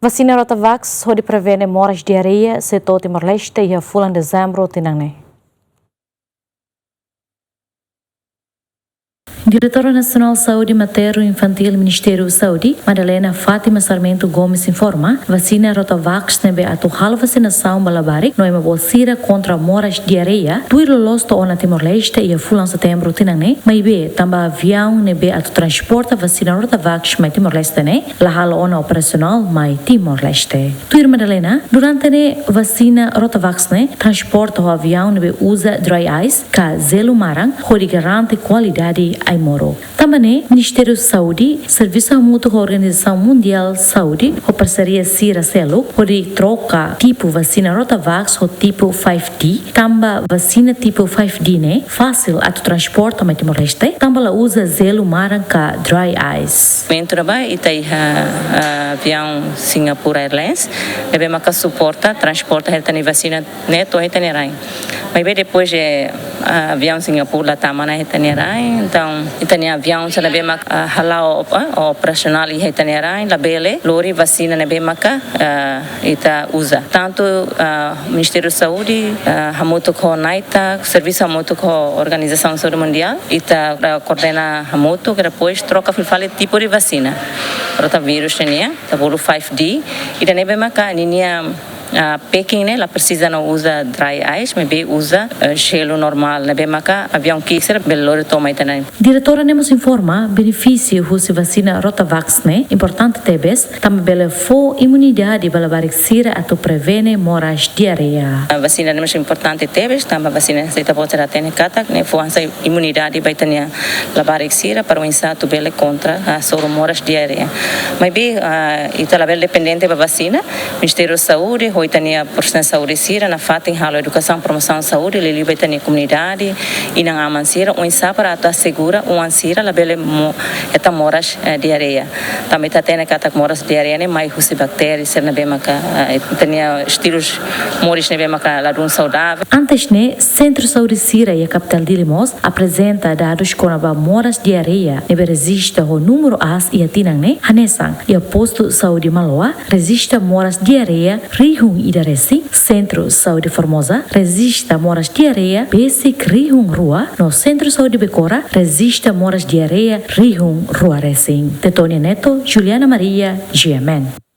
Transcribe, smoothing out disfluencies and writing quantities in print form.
Vasina Rotavax, hodi Prevene Moras Diareia, setor Timor-Leste e Fulan Dezembru Tinan. Diretora Nacional Saúde Materno-Infantil Ministério Saúde, Madalena Fátima Sarmento Gomes informa, vacina Rotavax nebe atual vacinação balabarik no emabocira contra moras diareia, tuiro losto ona Timor-Leste e Fulan Dezembru Tinan, maibe tamba avião nebe atu transporta vacina Rotavax mai Timor-Leste ne, lahalo ona operacional mai Timor-Leste. Tuiro Madalena, durante ne vacina Rotavax ne, transporta o avião nebe usa dry ice, ka zelo marang, hodi garante qualidade Moro. Também, Ministério da Saúde, Serviço Mútuo com a Organização Mundial de Saúde, com parceria Cira-Celo, onde troca tipo vacina Rotavax ou tipo 5D, também vacina tipo 5D, né? Fácil a transporte a Timor-Leste, também usa zelo maranca dry ice. Mentraba itai avião Singapore Airlines, lebe maka suporta transporta hetani vacina neto hetani rai. Mas bem depois de avião Singapura lá tamana hetani rai, então itani avião se lebe maka halau operacional e hetani rai, labele lori vacina lebe maka ita usa. Tanto Ministério da Saúde, hamuto ko naita, Serviço hamuto ko Organização Saúde Mundial, ita coordena hamuto que depois troca fale tipo de vacina. Rotavírus tenia, tabolo 5D, e daí bem maka ninia Peking né, ela precisa não usa dry ice, mas bem usa gelo normal, né, bem maca avião que ser belor toma também. Diretora nos informa benefício se vacina Rotavax né, importante tebes, também bela fo imunidade para varicira ato Prevene Moras Diareia. A vacina é importante tebes, também a vacina se tá pode ter kata, né, fo essa imunidade vai ter la varicira para o insato bela contra a soro Moras Diareia. Mas bem ita la bela dependente da vacina, Ministério da Saúde itania porção saúde sira na fatin halo educação promoção saúde lili betania comunidade e na amansira um para assegura ansira la bele eta moras diareia também tá tendo kata moras diareia ne mais husi bactérias ser na bemaka tenia estilos moris ne bemaka ladun saudável. Antes ne Centro Saúde Sira e a capital de Limos apresenta dados com a moras diareia ne resiste o número as e atinang ne hanesang e o posto saúde Maloa resiste moras diareia rihung Idaresi, Centro Saúde Formosa, resiste moras diareia, basic rihung rua, no Centro Saúde Becora, resiste moras diareia, rihung rua resing. Tetônia Neto, Juliana Maria, GMN.